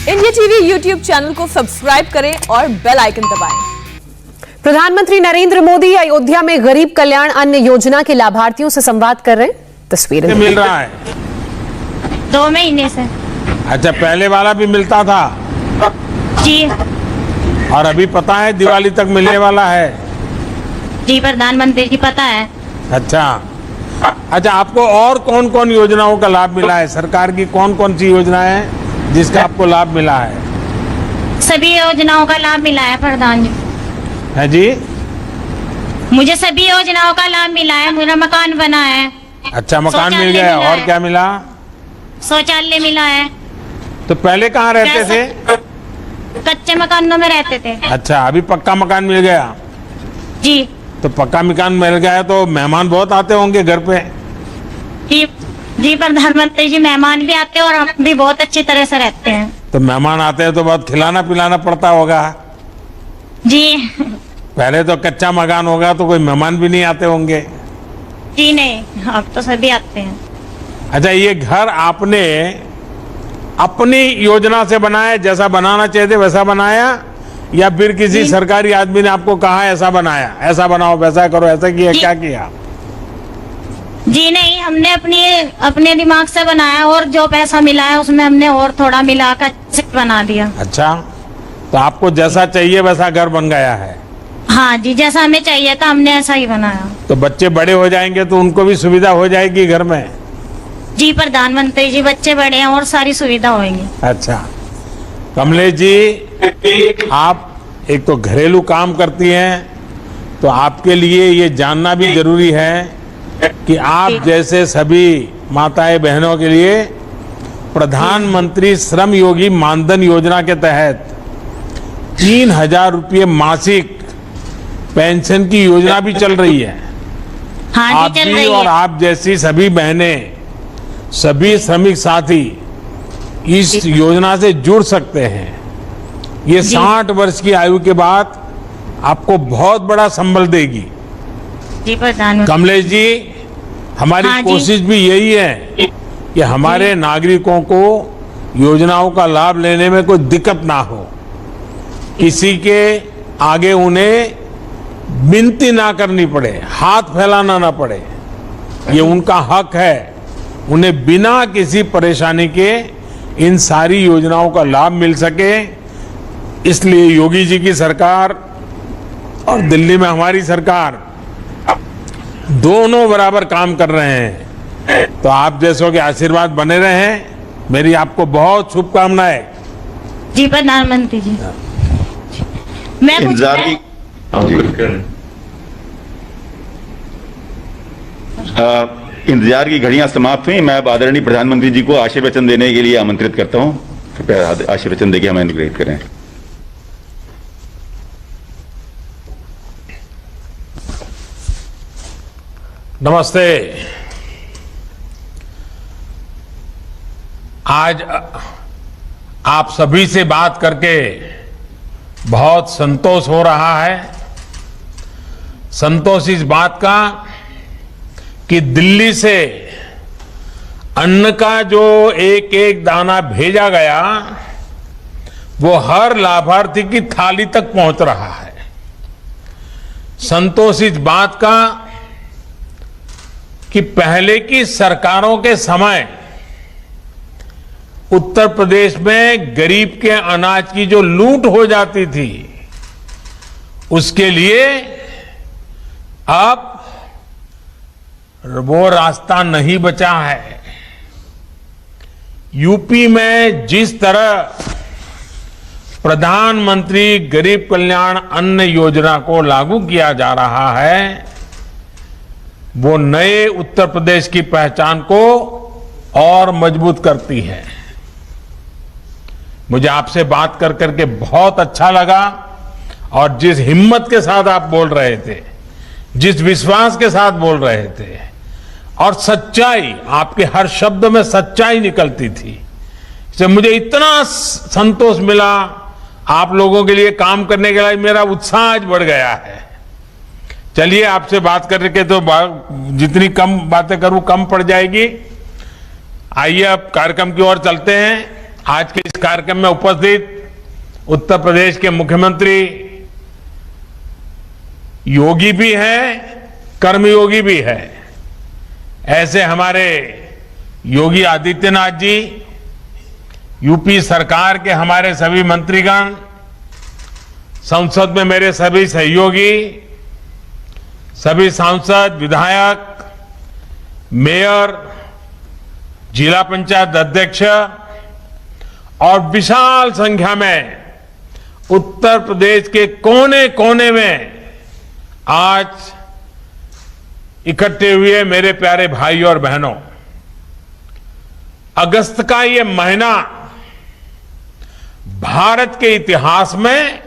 India TV YouTube channel को subscribe करें और बेल आइकन दबाएं। प्रधानमंत्री नरेंद्र मोदी अयोध्या में गरीब कल्याण अन्न योजना के लाभार्थियों से संवाद कर रहे हैं। तस्वीरें मिल रहा है 2 महीने से। अच्छा, पहले वाला भी मिलता था जी। और अभी पता है दिवाली तक मिलने वाला है? जी प्रधानमंत्री जी पता है। अच्छा, आपको और कौन कौन योजनाओं का लाभ मिला है? सरकार की कौन कौन सी योजनाएं हैं जिसका आपको लाभ मिला है? सभी योजनाओं का लाभ मिला है प्रधान जी। है जी? मुझे सभी योजनाओं का लाभ मिला है। मेरा मकान बना है। अच्छा, मकान मिल गया। मिला और है। क्या मिला? शौचालय मिला है। तो पहले कहाँ रहते थे? कच्चे मकानों में रहते थे। अच्छा, अभी पक्का मकान मिल गया। जी तो पक्का मकान मिल गया तो मेहमान बहुत आते होंगे घर पे? जी जी प्रधानमंत्री जी, मेहमान भी आते हैं और हम भी बहुत अच्छी तरह से रहते हैं। तो मेहमान आते हैं तो बहुत खिलाना पिलाना पड़ता होगा। जी पहले तो कच्चा मकान होगा तो कोई मेहमान भी नहीं आते होंगे। जी नहीं, अब तो सभी आते हैं। अच्छा, ये घर आपने अपनी योजना से बनाया, जैसा बनाना चाहिए थे वैसा बनाया, या फिर किसी सरकारी आदमी ने आपको कहा ऐसा बनाया, ऐसा बनाओ, वैसा करो, ऐसा किया? क्या किया? जी नहीं, हमने अपने दिमाग से बनाया और जो पैसा मिला है उसमें हमने और थोड़ा मिलाकर अच्छे से बना दिया। अच्छा, तो आपको जैसा चाहिए वैसा घर बन गया है? हाँ जी, जैसा हमें चाहिए था हमने ऐसा ही बनाया। तो बच्चे बड़े हो जाएंगे तो उनको भी सुविधा हो जाएगी घर में? जी प्रधानमंत्री जी, बच्चे बड़े हैं और सारी सुविधा होगी। अच्छा, कमलेश जी, आप एक तो घरेलू काम करती हैं, तो आपके लिए ये जानना भी जरूरी है कि आप जैसे सभी माताएं बहनों के लिए प्रधानमंत्री श्रम योगी मानधन योजना के तहत 3000 रुपये मासिक पेंशन की योजना भी चल रही है। हाँ आप जी, चल भी रही और है। आप जैसी सभी बहनें, सभी श्रमिक साथी इस योजना से जुड़ सकते हैं। ये 60 वर्ष की आयु के बाद आपको बहुत बड़ा संबल देगी। जी प्रधानमंत्री। कमलेश जी, हमारी हाँ जी। कोशिश भी यही है कि हमारे नागरिकों को योजनाओं का लाभ लेने में कोई दिक्कत ना हो, किसी के आगे उन्हें विनती ना करनी पड़े, हाथ फैलाना ना पड़े। ये उनका हक है, उन्हें बिना किसी परेशानी के इन सारी योजनाओं का लाभ मिल सके। इसलिए योगी जी की सरकार और दिल्ली में हमारी सरकार दोनों बराबर काम कर रहे हैं। तो आप जैसों के आशीर्वाद बने रहे। मेरी आपको बहुत शुभकामनाएं। जी प्रधानमंत्री जी। मैं इंतजार की इंतजार की घड़ियां समाप्त हुई। मैं आदरणीय प्रधानमंत्री जी को आशीर्वचन देने के लिए आमंत्रित करता हूं। कृपया आशीर्वचन देके हमें अनुग्रहित करें। नमस्ते। आज आप सभी से बात करके बहुत संतोष हो रहा है। संतोष इस बात का कि दिल्ली से अन्न का जो एक एक दाना भेजा गया वो हर लाभार्थी की थाली तक पहुंच रहा है। संतोष इस बात का कि पहले की सरकारों के समय उत्तर प्रदेश में गरीब के अनाज की जो लूट हो जाती थी, उसके लिए अब वो रास्ता नहीं बचा है। यूपी में जिस तरह प्रधानमंत्री गरीब कल्याण अन्न योजना को लागू किया जा रहा है, वो नए उत्तर प्रदेश की पहचान को और मजबूत करती है। मुझे आपसे बात कर करके बहुत अच्छा लगा और जिस हिम्मत के साथ आप बोल रहे थे, जिस विश्वास के साथ बोल रहे थे और सच्चाई, आपके हर शब्द में सच्चाई निकलती थी, इससे मुझे इतना संतोष मिला। आप लोगों के लिए काम करने के लिए मेरा उत्साह आज बढ़ गया है। चलिए, आपसे बात करके तो जितनी कम बातें करूं कम पड़ जाएगी। आइए अब कार्यक्रम की ओर चलते हैं आज के इस कार्यक्रम में उपस्थित उत्तर प्रदेश के मुख्यमंत्री योगी भी हैं, कर्मयोगी भी है। ऐसे हमारे योगी आदित्यनाथ जी, यूपी सरकार के हमारे सभी मंत्रीगण, संसद में मेरे सभी सहयोगी, सभी सांसद, विधायक, मेयर, जिला पंचायत अध्यक्ष और विशाल संख्या में उत्तर प्रदेश के कोने कोने में आज इकट्ठे हुए मेरे प्यारे भाई और बहनों, अगस्त का ये महीना भारत के इतिहास में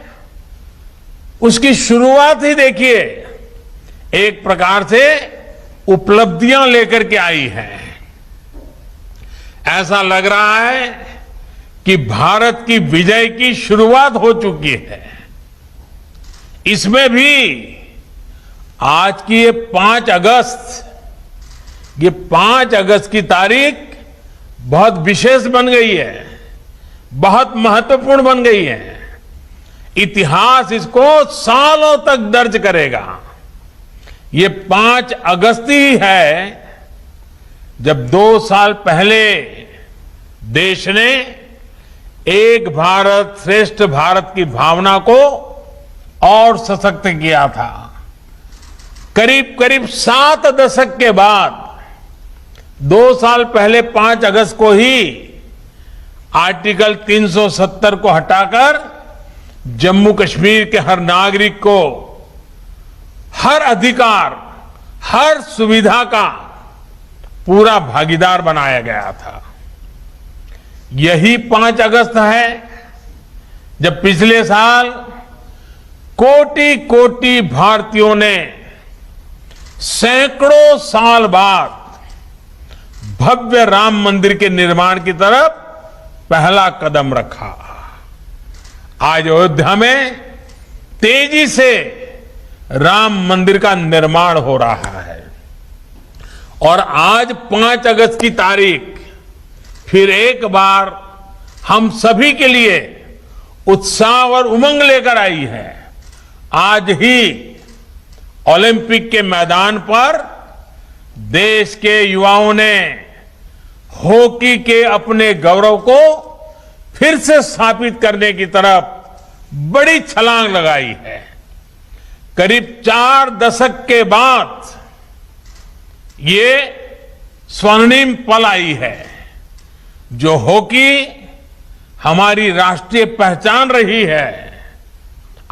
उसकी शुरुआत ही देखिए एक प्रकार से उपलब्धियां लेकर के आई है। ऐसा लग रहा है कि भारत की विजय की शुरुआत हो चुकी है। इसमें भी आज की ये 5 अगस्त की तारीख बहुत विशेष बन गई है, बहुत महत्वपूर्ण बन गई है। इतिहास इसको सालों तक दर्ज करेगा। ये 5 अगस्त ही है जब 2 साल पहले देश ने एक भारत श्रेष्ठ भारत की भावना को और सशक्त किया था। करीब करीब 7 दशक के बाद 2 साल पहले 5 अगस्त को ही आर्टिकल 370 को हटाकर जम्मू कश्मीर के हर नागरिक को हर अधिकार, हर सुविधा का पूरा भागीदार बनाया गया था। यही 5 अगस्त है जब पिछले साल कोटि कोटि भारतीयों ने सैकड़ों साल बाद भव्य राम मंदिर के निर्माण की तरफ पहला कदम रखा। आज अयोध्या में तेजी से राम मंदिर का निर्माण हो रहा है और आज 5 अगस्त की तारीख फिर एक बार हम सभी के लिए उत्साह और उमंग लेकर आई है। आज ही ओलंपिक के मैदान पर देश के युवाओं ने हॉकी के अपने गौरव को फिर से स्थापित करने की तरफ बड़ी छलांग लगाई है। करीब 4 दशक के बाद ये स्वर्णिम पल आई है जो हॉकी हमारी राष्ट्रीय पहचान रही है।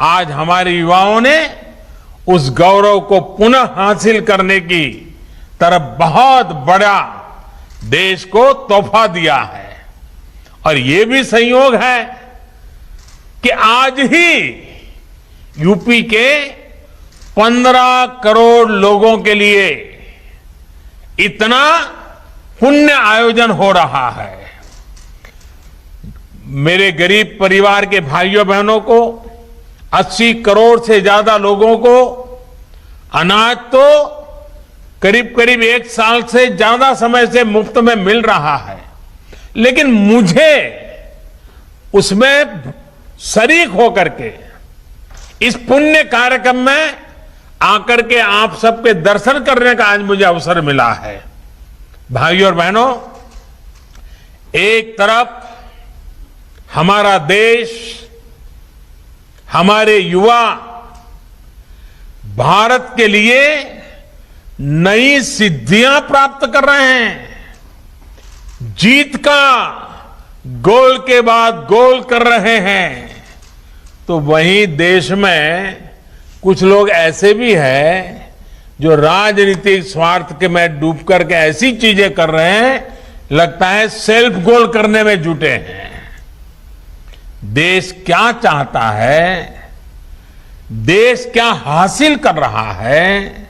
आज हमारे युवाओं ने उस गौरव को पुनः हासिल करने की तरफ बहुत बड़ा देश को तोहफा दिया है। और ये भी संयोग है कि आज ही यूपी के 15 करोड़ लोगों के लिए इतना पुण्य आयोजन हो रहा है। मेरे गरीब परिवार के भाइयों बहनों को 80 करोड़ से ज्यादा लोगों को अनाज तो करीब करीब 1 साल से ज्यादा समय से मुफ्त में मिल रहा है, लेकिन मुझे उसमें शरीक होकर के इस पुण्य कार्यक्रम में आकर के आप सबके दर्शन करने का आज मुझे अवसर मिला है। भाइयों और बहनों, एक तरफ हमारा देश, हमारे युवा भारत के लिए नई सिद्धियां प्राप्त कर रहे हैं, जीत का गोल के बाद गोल कर रहे हैं, तो वहीं देश में कुछ लोग ऐसे भी हैं जो राजनीतिक स्वार्थ के में डूब करके ऐसी चीजें कर रहे हैं, लगता है सेल्फ गोल करने में जुटे हैं। देश क्या चाहता है, देश क्या हासिल कर रहा है,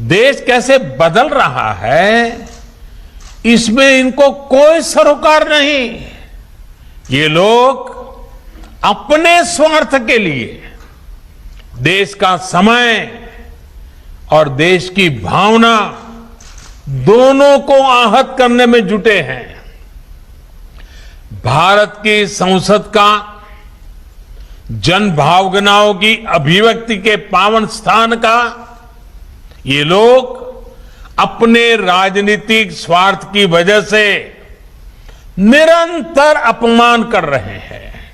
देश कैसे बदल रहा है, इसमें इनको कोई सरोकार नहीं। ये लोग अपने स्वार्थ के लिए देश का समय और देश की भावना दोनों को आहत करने में जुटे हैं। भारत की संसद का जन भावनाओं की अभिव्यक्ति के पावन स्थान का ये लोग अपने राजनीतिक स्वार्थ की वजह से निरंतर अपमान कर रहे हैं।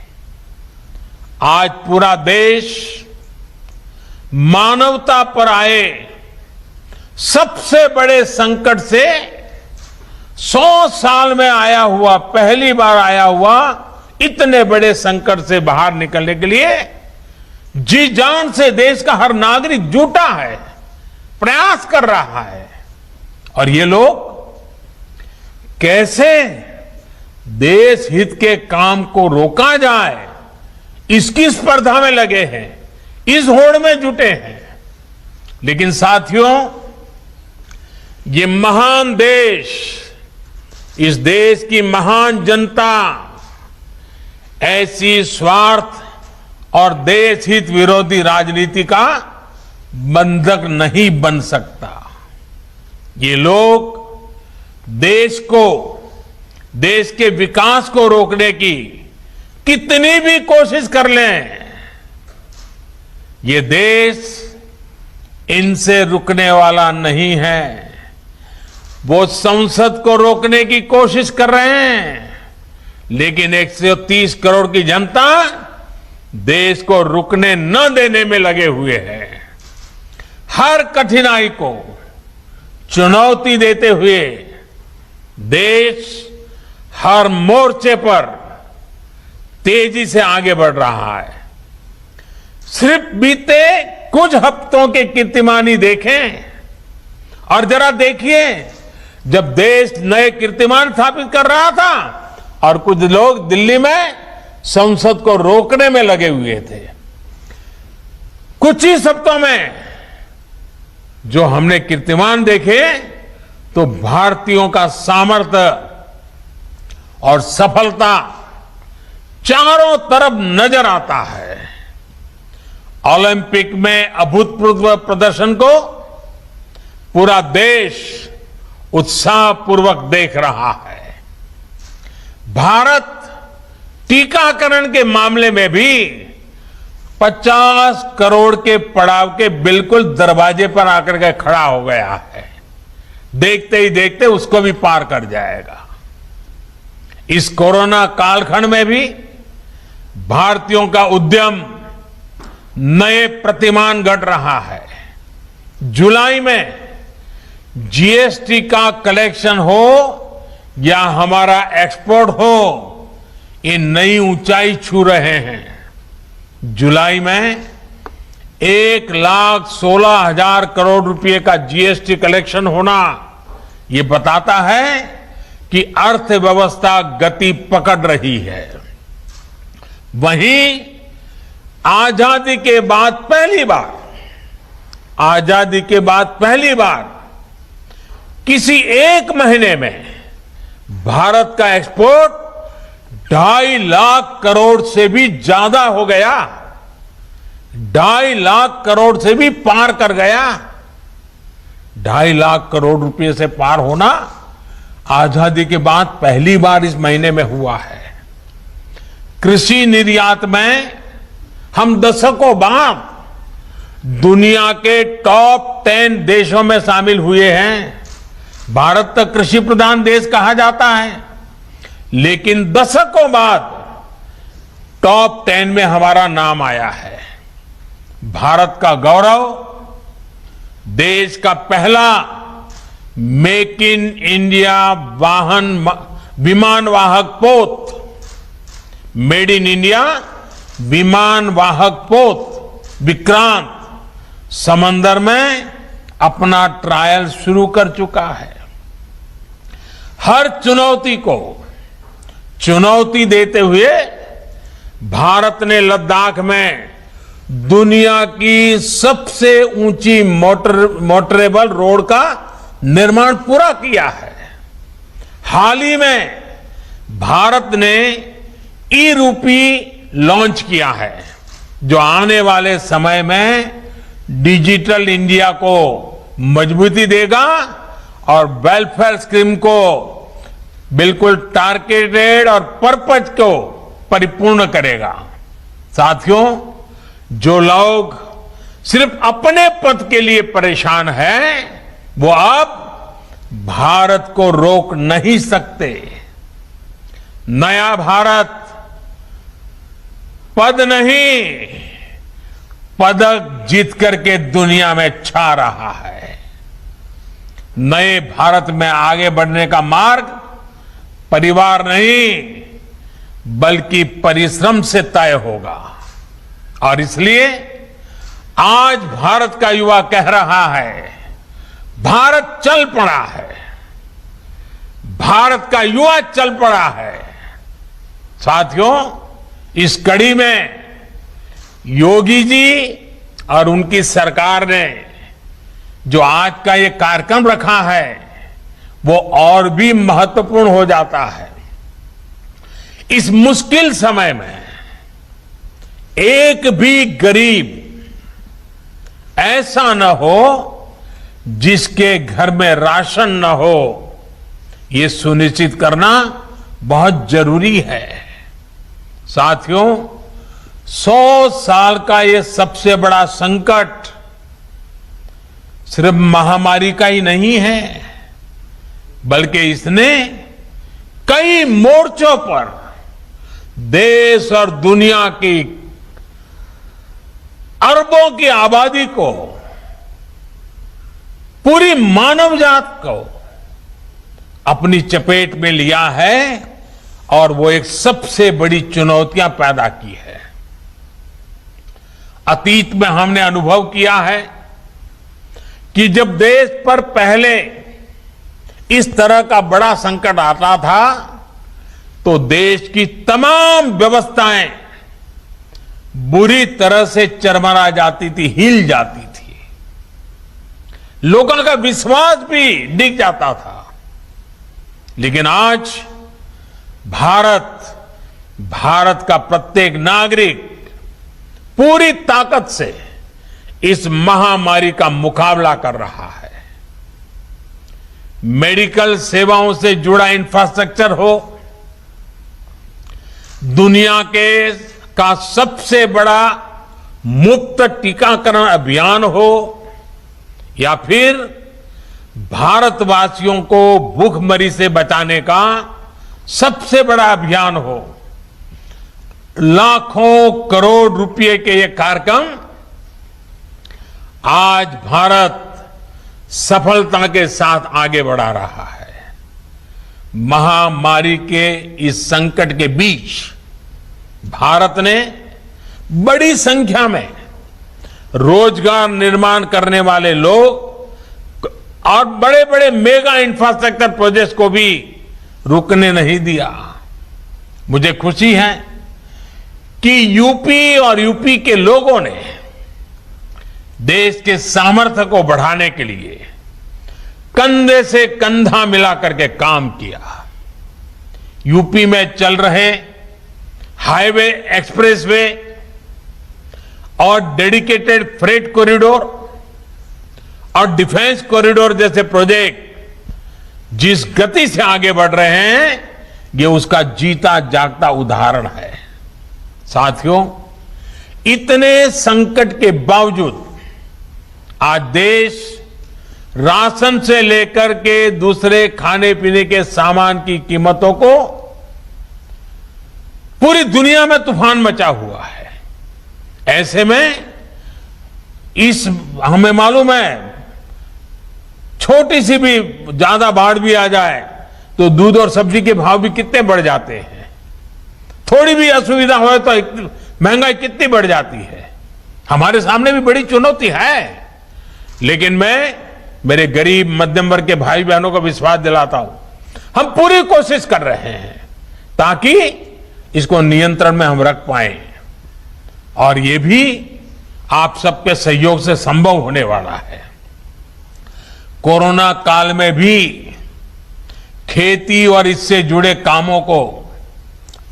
आज पूरा देश मानवता पर आए सबसे बड़े संकट से 100 साल में आया हुआ, पहली बार आया हुआ इतने बड़े संकट से बाहर निकलने के लिए जी जान से देश का हर नागरिक जुटा है, प्रयास कर रहा है। और ये लोग कैसे देश हित के काम को रोका जाए इसकी स्पर्धा में लगे हैं, इस होड़ में जुटे हैं। लेकिन साथियों, ये महान देश, इस देश की महान जनता ऐसी स्वार्थ और देश हित विरोधी राजनीति का बंधक नहीं बन सकता। ये लोग देश को, देश के विकास को रोकने की कितनी भी कोशिश कर लें, ये देश इनसे रुकने वाला नहीं है। वो संसद को रोकने की कोशिश कर रहे हैं, लेकिन 130 करोड़ की जनता देश को रुकने न देने में लगे हुए हैं। हर कठिनाई को चुनौती देते हुए देश हर मोर्चे पर तेजी से आगे बढ़ रहा है। सिर्फ बीते कुछ हफ्तों के कीर्तिमान देखें और जरा देखिए, जब देश नए कीर्तिमान स्थापित कर रहा था और कुछ लोग दिल्ली में संसद को रोकने में लगे हुए थे, कुछ ही हफ्तों में जो हमने कीर्तिमान देखे तो भारतीयों का सामर्थ्य और सफलता चारों तरफ नजर आता है। ओलंपिक में अभूतपूर्व प्रदर्शन को पूरा देश उत्साहपूर्वक देख रहा है। भारत टीकाकरण के मामले में भी 50 करोड़ के पड़ाव के बिल्कुल दरवाजे पर आकर के खड़ा हो गया है। देखते ही देखते उसको भी पार कर जाएगा। इस कोरोना कालखंड में भी भारतीयों का उद्यम नए प्रतिमान गढ़ रहा है। जुलाई में जीएसटी का कलेक्शन हो या हमारा एक्सपोर्ट हो, ये नई ऊंचाई छू रहे हैं। जुलाई में 1,16,000 करोड़ रुपए का जीएसटी कलेक्शन होना, ये बताता है कि अर्थव्यवस्था गति पकड़ रही है। वहीं आजादी के बाद पहली बार किसी एक महीने में भारत का एक्सपोर्ट 2.5 लाख करोड़ से भी ज्यादा हो गया, 2.5 लाख करोड़ से भी पार कर गया। 2.5 लाख करोड़ रुपए से पार होना आजादी के बाद पहली बार इस महीने में हुआ है। कृषि निर्यात में हम दशकों बाद दुनिया के टॉप 10 देशों में शामिल हुए हैं। भारत तक कृषि प्रधान देश कहा जाता है, लेकिन दशकों बाद टॉप 10 में हमारा नाम आया है। भारत का गौरव, देश का पहला मेक इन इंडिया विमान वाहक पोत, मेड इन इंडिया विमान वाहक पोत विक्रांत समंदर में अपना ट्रायल शुरू कर चुका है। हर चुनौती को चुनौती देते हुए भारत ने लद्दाख में दुनिया की सबसे ऊंची मोटरेबल रोड का निर्माण पूरा किया है। हाल ही में भारत ने ई-रूपी लॉन्च किया है, जो आने वाले समय में डिजिटल इंडिया को मजबूती देगा और वेलफेयर स्कीम को बिल्कुल टारगेटेड और पर्पज को परिपूर्ण करेगा। साथियों, जो लोग सिर्फ अपने पद के लिए परेशान हैं, वो अब भारत को रोक नहीं सकते। नया भारत पद नहीं, पदक जीत करके दुनिया में छा रहा है। नए भारत में आगे बढ़ने का मार्ग परिवार नहीं, बल्कि परिश्रम से तय होगा। और इसलिए आज भारत का युवा कह रहा है, भारत चल पड़ा है, भारत का युवा चल पड़ा है। साथियों, इस कड़ी में योगी जी और उनकी सरकार ने जो आज का ये कार्यक्रम रखा है, वो और भी महत्वपूर्ण हो जाता है। इस मुश्किल समय में एक भी गरीब ऐसा न हो जिसके घर में राशन न हो, ये सुनिश्चित करना बहुत जरूरी है। साथियों, 100 साल का ये सबसे बड़ा संकट सिर्फ महामारी का ही नहीं है, बल्कि इसने कई मोर्चों पर देश और दुनिया की अरबों की आबादी को, पूरी मानव जात को अपनी चपेट में लिया है और वो एक सबसे बड़ी चुनौतियां पैदा की है। अतीत में हमने अनुभव किया है कि जब देश पर पहले इस तरह का बड़ा संकट आता था, तो देश की तमाम व्यवस्थाएं बुरी तरह से चरमरा जाती थी, हिल जाती थी, लोगों का विश्वास भी डिग जाता था। लेकिन आज भारत का प्रत्येक नागरिक पूरी ताकत से इस महामारी का मुकाबला कर रहा है। मेडिकल सेवाओं से जुड़ा इंफ्रास्ट्रक्चर हो, दुनिया का सबसे बड़ा मुफ्त टीकाकरण अभियान हो, या फिर भारतवासियों को भूखमरी से बचाने का सबसे बड़ा अभियान हो, लाखों करोड़ रुपए के ये कार्यक्रम आज भारत सफलता के साथ आगे बढ़ा रहा है। महामारी के इस संकट के बीच भारत ने बड़ी संख्या में रोजगार निर्माण करने वाले लोग और बड़े बड़े मेगा इंफ्रास्ट्रक्चर प्रोजेक्ट्स को भी रुकने नहीं दिया। मुझे खुशी है कि यूपी और यूपी के लोगों ने देश के सामर्थ्य को बढ़ाने के लिए कंधे से कंधा मिला करके काम किया। यूपी में चल रहे हाईवे, एक्सप्रेसवे और डेडिकेटेड फ्रेट कॉरिडोर और डिफेंस कॉरिडोर जैसे प्रोजेक्ट जिस गति से आगे बढ़ रहे हैं, ये उसका जीता जागता उदाहरण है। साथियों, इतने संकट के बावजूद आज देश राशन से लेकर के दूसरे खाने पीने के सामान की कीमतों को पूरी दुनिया में तूफान मचा हुआ है। ऐसे में हमें मालूम है, छोटी सी भी ज्यादा बाढ़ भी आ जाए तो दूध और सब्जी के भाव भी कितने बढ़ जाते हैं। थोड़ी भी असुविधा हो तो महंगाई कितनी बढ़ जाती है। हमारे सामने भी बड़ी चुनौती है, लेकिन मैं मेरे गरीब मध्यम वर्ग के भाई बहनों को विश्वास दिलाता हूं, हम पूरी कोशिश कर रहे हैं ताकि इसको नियंत्रण में हम रख पाए, और ये भी आप सबके सहयोग से संभव होने वाला है। कोरोना काल में भी खेती और इससे जुड़े कामों को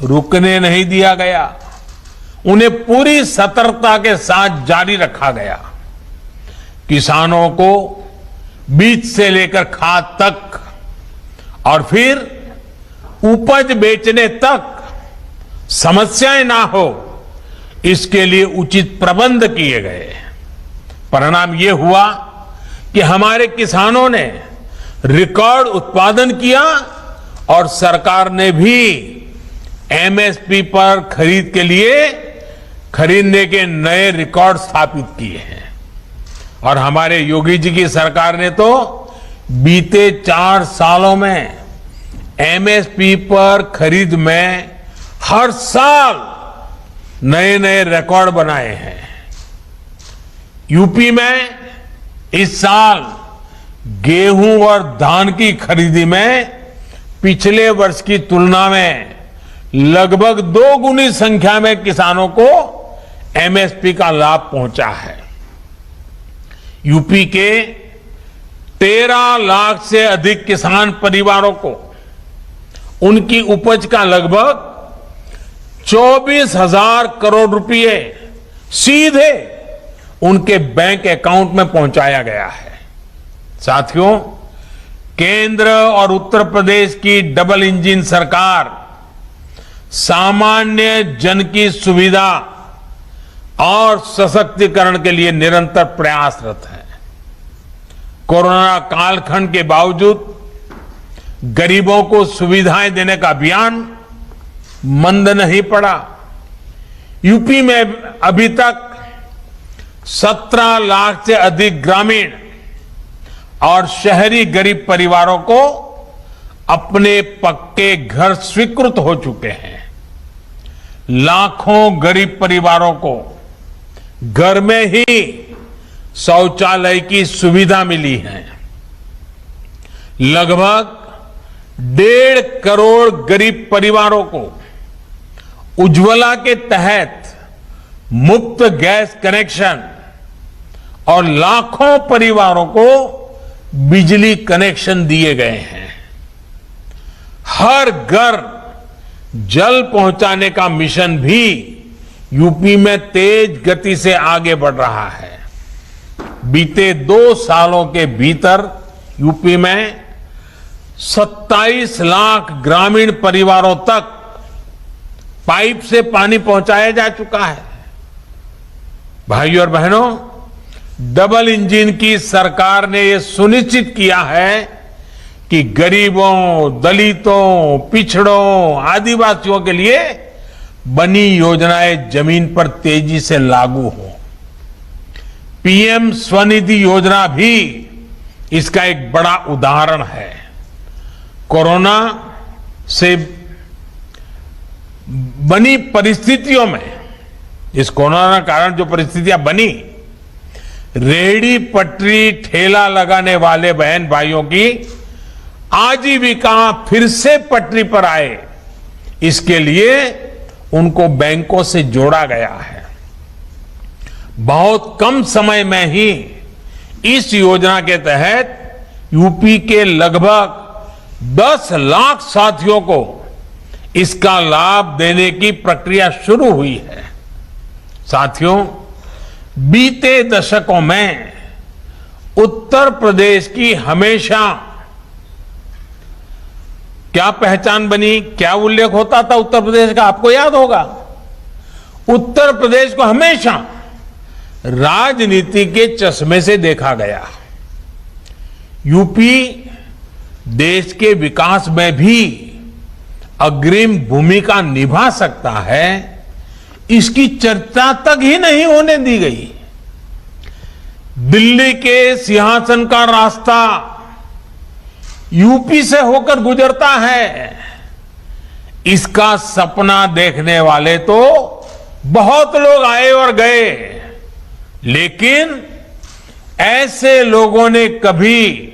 रुकने नहीं दिया गया, उन्हें पूरी सतर्कता के साथ जारी रखा गया। किसानों को बीज से लेकर खाद तक और फिर उपज बेचने तक समस्याएं ना हो, इसके लिए उचित प्रबंध किए गए। परिणाम ये हुआ कि हमारे किसानों ने रिकॉर्ड उत्पादन किया और सरकार ने भी एमएसपी पर खरीद के लिए खरीदने के नए रिकॉर्ड स्थापित किए हैं। और हमारे योगी जी की सरकार ने तो बीते 4 सालों में एमएसपी पर खरीद में हर साल नए नए रिकॉर्ड बनाए हैं। यूपी में इस साल गेहूं और धान की खरीदी में पिछले वर्ष की तुलना में लगभग 2 गुनी संख्या में किसानों को एमएसपी का लाभ पहुंचा है। यूपी के 13 लाख से अधिक किसान परिवारों को उनकी उपज का लगभग 24,000 करोड़ रुपए सीधे उनके बैंक अकाउंट में पहुंचाया गया है। साथियों, केंद्र और उत्तर प्रदेश की डबल इंजन सरकार सामान्य जन की सुविधा और सशक्तिकरण के लिए निरंतर प्रयासरत है। कोरोना कालखंड के बावजूद गरीबों को सुविधाएं देने का अभियान मंद नहीं पड़ा। यूपी में अभी तक 17 लाख से अधिक ग्रामीण और शहरी गरीब परिवारों को अपने पक्के घर स्वीकृत हो चुके हैं। लाखों गरीब परिवारों को घर में ही शौचालय की सुविधा मिली है। लगभग 1.5 करोड़ गरीब परिवारों को उज्ज्वला के तहत मुफ्त गैस कनेक्शन और लाखों परिवारों को बिजली कनेक्शन दिए गए हैं। हर घर जल पहुंचाने का मिशन भी यूपी में तेज गति से आगे बढ़ रहा है। बीते 2 सालों के भीतर यूपी में 27 लाख ग्रामीण परिवारों तक पाइप से पानी पहुंचाया जा चुका है। भाइयों और बहनों, डबल इंजन की सरकार ने यह सुनिश्चित किया है कि गरीबों, दलितों, पिछड़ों, आदिवासियों के लिए बनी योजनाएं जमीन पर तेजी से लागू हो। पीएम स्वनिधि योजना भी इसका एक बड़ा उदाहरण है। कोरोना से बनी परिस्थितियों में, इस कोरोना के कारण जो परिस्थितियां बनी, रेहड़ी पटरी ठेला लगाने वाले बहन भाइयों की आजीविका फिर से पटरी पर आए, इसके लिए उनको बैंकों से जोड़ा गया है। बहुत कम समय में ही इस योजना के तहत यूपी के लगभग 10 लाख साथियों को इसका लाभ देने की प्रक्रिया शुरू हुई है। साथियों, बीते दशकों में उत्तर प्रदेश की हमेशा क्या पहचान बनी, क्या उल्लेख होता था उत्तर प्रदेश का, आपको याद होगा। उत्तर प्रदेश को हमेशा राजनीति के चश्मे से देखा गया। यूपी देश के विकास में भी अग्रिम भूमिका निभा सकता है, इसकी चर्चा तक ही नहीं होने दी गई। दिल्ली के सिंहासन का रास्ता यूपी से होकर गुजरता है। इसका सपना देखने वाले तो बहुत लोग आए और गए, लेकिन ऐसे लोगों ने कभी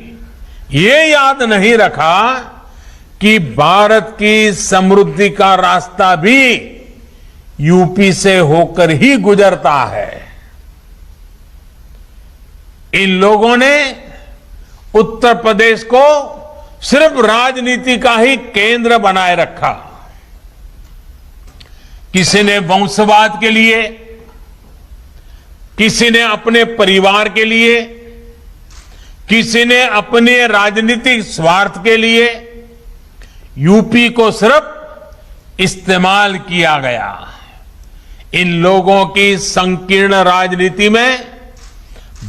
ये याद नहीं रखा कि भारत की समृद्धि का रास्ता भी यूपी से होकर ही गुजरता है। इन लोगों ने उत्तर प्रदेश को सिर्फ राजनीति का ही केंद्र बनाए रखा। किसी ने वंशवाद के लिए, किसी ने अपने परिवार के लिए, किसी ने अपने राजनीतिक स्वार्थ के लिए यूपी को सिर्फ इस्तेमाल किया गया। इन लोगों की संकीर्ण राजनीति में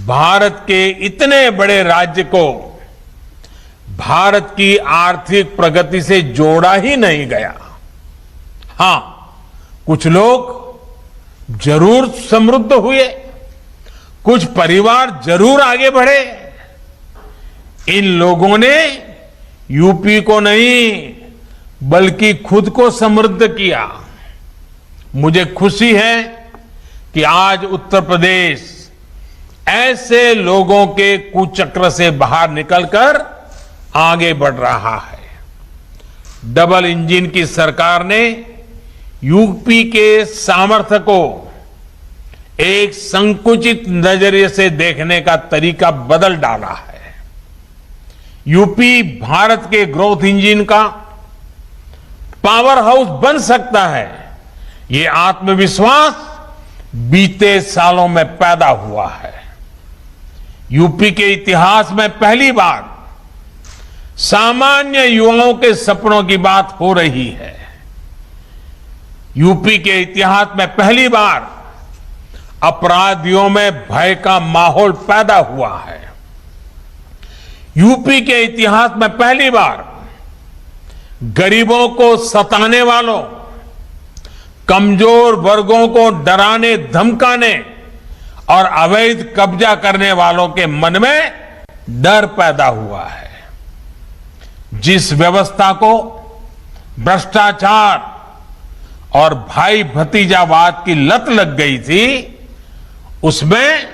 भारत के इतने बड़े राज्य को भारत की आर्थिक प्रगति से जोड़ा ही नहीं गया। हां, कुछ लोग जरूर समृद्ध हुए, कुछ परिवार जरूर आगे बढ़े। इन लोगों ने यूपी को नहीं बल्कि खुद को समृद्ध किया। मुझे खुशी है कि आज उत्तर प्रदेश ऐसे लोगों के कुचक्र से बाहर निकलकर आगे बढ़ रहा है। डबल इंजन की सरकार ने यूपी के सामर्थ्य को एक संकुचित नजरिए से देखने का तरीका बदल डाला है। यूपी भारत के ग्रोथ इंजन का पावर हाउस बन सकता है, ये आत्मविश्वास बीते सालों में पैदा हुआ है। यूपी के इतिहास में पहली बार सामान्य युवाओं के सपनों की बात हो रही है। यूपी के इतिहास में पहली बार अपराधियों में भय का माहौल पैदा हुआ है। यूपी के इतिहास में पहली बार गरीबों को सताने वालों, कमजोर वर्गों को डराने धमकाने और अवैध कब्जा करने वालों के मन में डर पैदा हुआ है। जिस व्यवस्था को भ्रष्टाचार और भाई भतीजावाद की लत लग गई थी, उसमें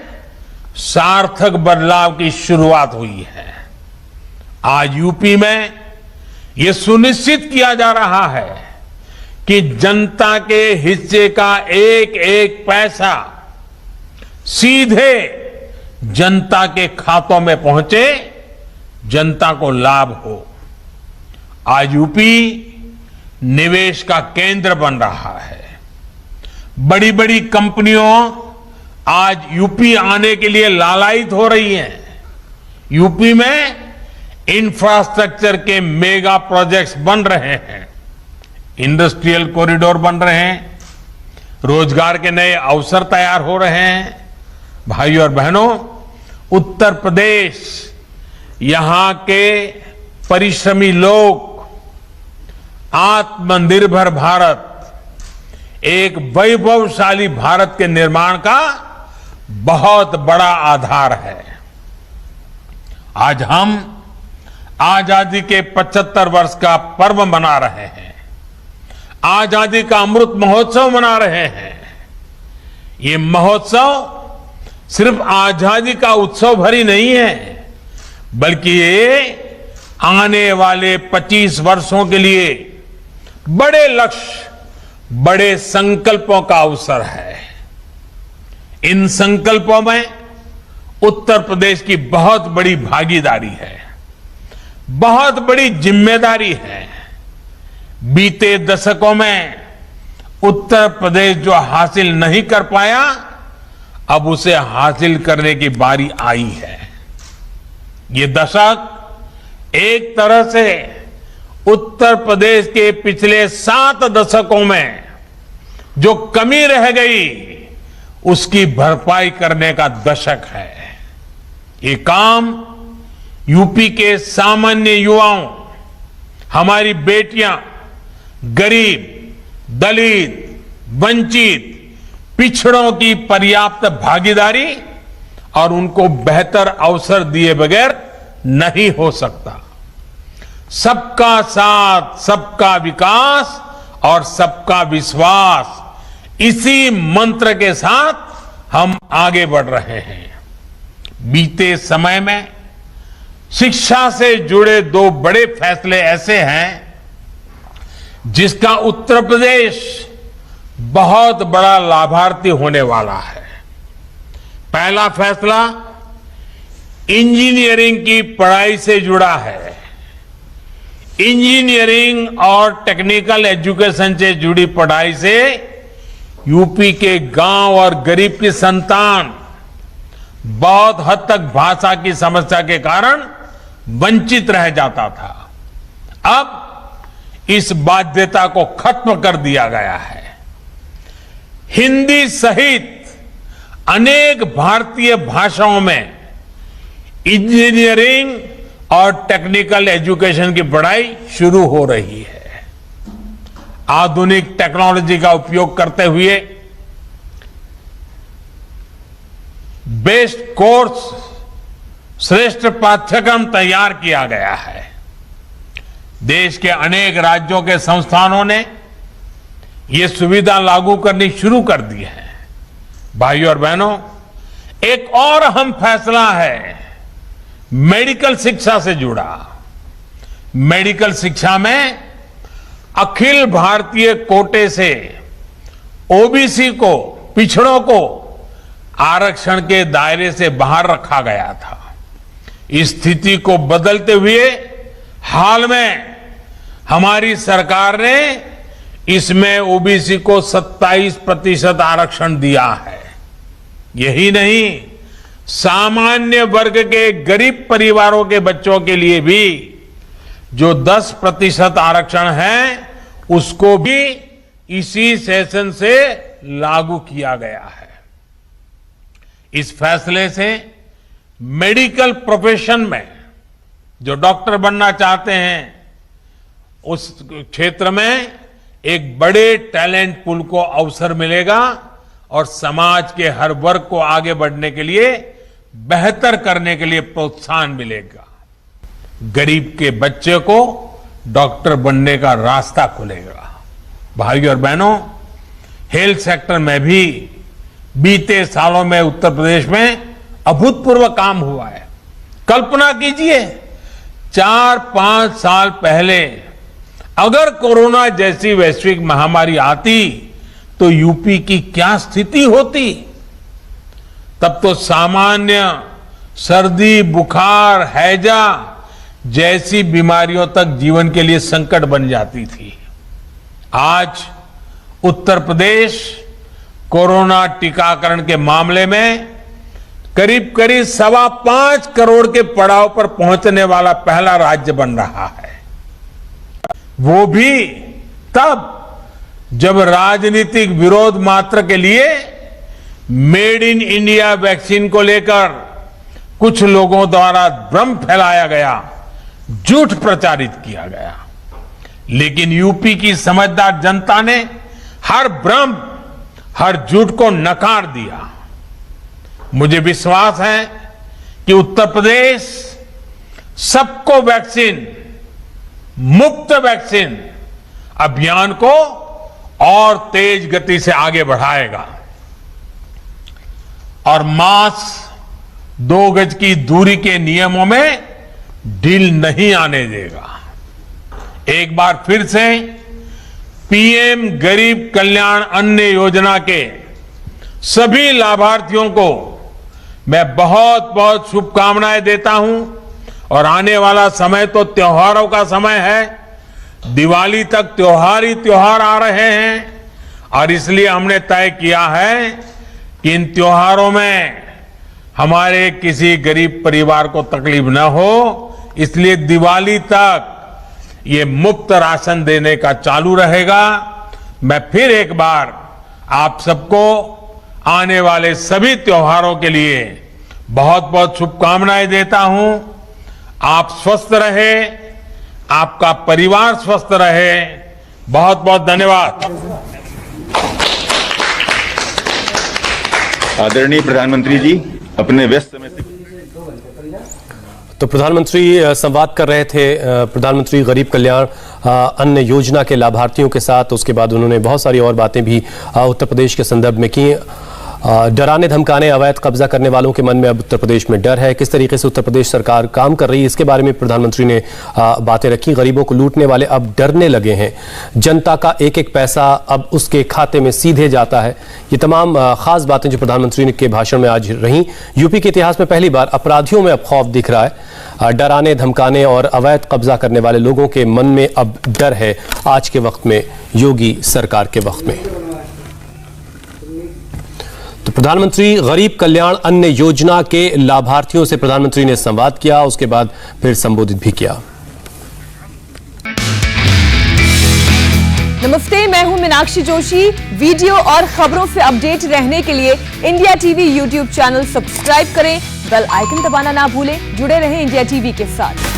सार्थक बदलाव की शुरुआत हुई है। आज यूपी में यह सुनिश्चित किया जा रहा है कि जनता के हिस्से का एक एक पैसा सीधे जनता के खातों में पहुंचे, जनता को लाभ हो। आज यूपी निवेश का केंद्र बन रहा है। बड़ी बड़ी कंपनियों आज यूपी आने के लिए लालायित हो रही हैं। यूपी में इंफ्रास्ट्रक्चर के मेगा प्रोजेक्ट्स बन रहे हैं, इंडस्ट्रियल कॉरिडोर बन रहे हैं, रोजगार के नए अवसर तैयार हो रहे हैं। भाइयों और बहनों, उत्तर प्रदेश, यहां के परिश्रमी लोग, आत्मनिर्भर भारत, एक वैभवशाली भारत के निर्माण का बहुत बड़ा आधार है। आज हम आजादी के 75 वर्ष का पर्व मना रहे हैं, आजादी का अमृत महोत्सव मना रहे हैं। ये महोत्सव सिर्फ आजादी का उत्सव भर ही नहीं है, बल्कि ये आने वाले 25 वर्षों के लिए बड़े लक्ष्य, बड़े संकल्पों का अवसर है। इन संकल्पों में उत्तर प्रदेश की बहुत बड़ी भागीदारी है, बहुत बड़ी जिम्मेदारी है। बीते दशकों में उत्तर प्रदेश जो हासिल नहीं कर पाया, अब उसे हासिल करने की बारी आई है। ये दशक एक तरह से उत्तर प्रदेश के पिछले 7 दशकों में जो कमी रह गई, उसकी भरपाई करने का दशक है। ये काम यूपी के सामान्य युवाओं, हमारी बेटियां, गरीब, दलित, वंचित, पिछड़ों की पर्याप्त भागीदारी और उनको बेहतर अवसर दिए बगैर नहीं हो सकता। सबका साथ, सबका विकास और सबका विश्वास, इसी मंत्र के साथ हम आगे बढ़ रहे हैं। बीते समय में शिक्षा से जुड़े 2 बड़े फैसले ऐसे हैं जिसका उत्तर प्रदेश बहुत बड़ा लाभार्थी होने वाला है। पहला फैसला इंजीनियरिंग की पढ़ाई से जुड़ा है। इंजीनियरिंग और टेक्निकल एजुकेशन से जुड़ी पढ़ाई से यूपी के गांव और गरीब की संतान बहुत हद तक भाषा की समस्या के कारण वंचित रह जाता था। अब इस बाध्यता को खत्म कर दिया गया है। हिंदी सहित अनेक भारतीय भाषाओं में इंजीनियरिंग और टेक्निकल एजुकेशन की पढ़ाई शुरू हो रही है। आधुनिक टेक्नोलॉजी का उपयोग करते हुए बेस्ट कोर्स, श्रेष्ठ पाठ्यक्रम तैयार किया गया है। देश के अनेक राज्यों के संस्थानों ने ये सुविधा लागू करनी शुरू कर दी है। भाइयों और बहनों, एक और अहम फैसला है मेडिकल शिक्षा से जुड़ा। मेडिकल शिक्षा में अखिल भारतीय कोटे से ओबीसी को, पिछड़ों को आरक्षण के दायरे से बाहर रखा गया था। इस स्थिति को बदलते हुए हाल में हमारी सरकार ने इसमें ओबीसी को 27% आरक्षण दिया है। यही नहीं, सामान्य वर्ग के गरीब परिवारों के बच्चों के लिए भी जो 10% आरक्षण है, उसको भी इसी सेशन से लागू किया गया है। इस फैसले से मेडिकल प्रोफेशन में जो डॉक्टर बनना चाहते हैं, उस क्षेत्र में एक बड़े टैलेंट पूल को अवसर मिलेगा और समाज के हर वर्ग को आगे बढ़ने के लिए, बेहतर करने के लिए प्रोत्साहन मिलेगा। गरीब के बच्चे को डॉक्टर बनने का रास्ता खुलेगा। भाइयों और बहनों, हेल्थ सेक्टर में भी बीते सालों में उत्तर प्रदेश में अभूतपूर्व काम हुआ है। कल्पना कीजिए, 4-5 साल पहले अगर कोरोना जैसी वैश्विक महामारी आती तो यूपी की क्या स्थिति होती। तब तो सामान्य सर्दी, बुखार, हैजा जैसी बीमारियों तक जीवन के लिए संकट बन जाती थी। आज उत्तर प्रदेश कोरोना टीकाकरण के मामले में करीब 5.25 करोड़ के पड़ाव पर पहुंचने वाला पहला राज्य बन रहा है। वो भी तब जब राजनीतिक विरोध मात्र के लिए मेड इन इंडिया वैक्सीन को लेकर कुछ लोगों द्वारा भ्रम फैलाया गया, झूठ प्रचारित किया गया। लेकिन यूपी की समझदार जनता ने हर भ्रम, हर झूठ को नकार दिया। मुझे विश्वास है कि उत्तर प्रदेश सबको वैक्सीन, मुफ्त वैक्सीन अभियान को और तेज गति से आगे बढ़ाएगा और मास्क, 2 गज की दूरी के नियमों में ढील नहीं आने देगा। एक बार फिर से पीएम गरीब कल्याण अन्न योजना के सभी लाभार्थियों को मैं बहुत बहुत शुभकामनाएं देता हूं। और आने वाला समय तो त्योहारों का समय है। दिवाली तक त्योहार ही त्योहार आ रहे हैं और इसलिए हमने तय किया है कि इन त्योहारों में हमारे किसी गरीब परिवार को तकलीफ न हो, इसलिए दिवाली तक ये मुफ्त राशन देने का चालू रहेगा। मैं फिर एक बार आप सबको आने वाले सभी त्योहारों के लिए बहुत बहुत शुभकामनाएं देता हूं। आप स्वस्थ रहे, आपका परिवार स्वस्थ रहे। बहुत बहुत धन्यवाद। आदरणीय प्रधानमंत्री जी, अपने व्यस्त समय से तो प्रधानमंत्री संवाद कर रहे थे प्रधानमंत्री गरीब कल्याण अन्न योजना के लाभार्थियों के साथ। उसके बाद उन्होंने बहुत सारी और बातें भी उत्तर प्रदेश के संदर्भ में की। डराने धमकाने, अवैध कब्जा करने वालों के मन में अब उत्तर प्रदेश में डर है। किस तरीके से उत्तर प्रदेश सरकार काम कर रही है, इसके बारे में प्रधानमंत्री ने बातें रखी। गरीबों को लूटने वाले अब डरने लगे हैं। जनता का एक एक पैसा अब उसके खाते में सीधे जाता है। ये तमाम खास बातें जो प्रधानमंत्री के भाषण में आज रही। यूपी के इतिहास में पहली बार अपराधियों में अब खौफ दिख रहा है। डराने धमकाने और अवैध कब्जा करने वाले लोगों के मन में अब डर है आज के वक्त में, योगी सरकार के वक्त में। तो प्रधानमंत्री गरीब कल्याण अन्न योजना के लाभार्थियों से प्रधानमंत्री ने संवाद किया, उसके बाद फिर संबोधित भी किया। मीनाक्षी जोशी। वीडियो और खबरों से अपडेट रहने के लिए India TV YouTube channel subscribe करें, बेल आइकन दबाना ना भूलें। जुड़े रहें इंडिया टीवी के साथ।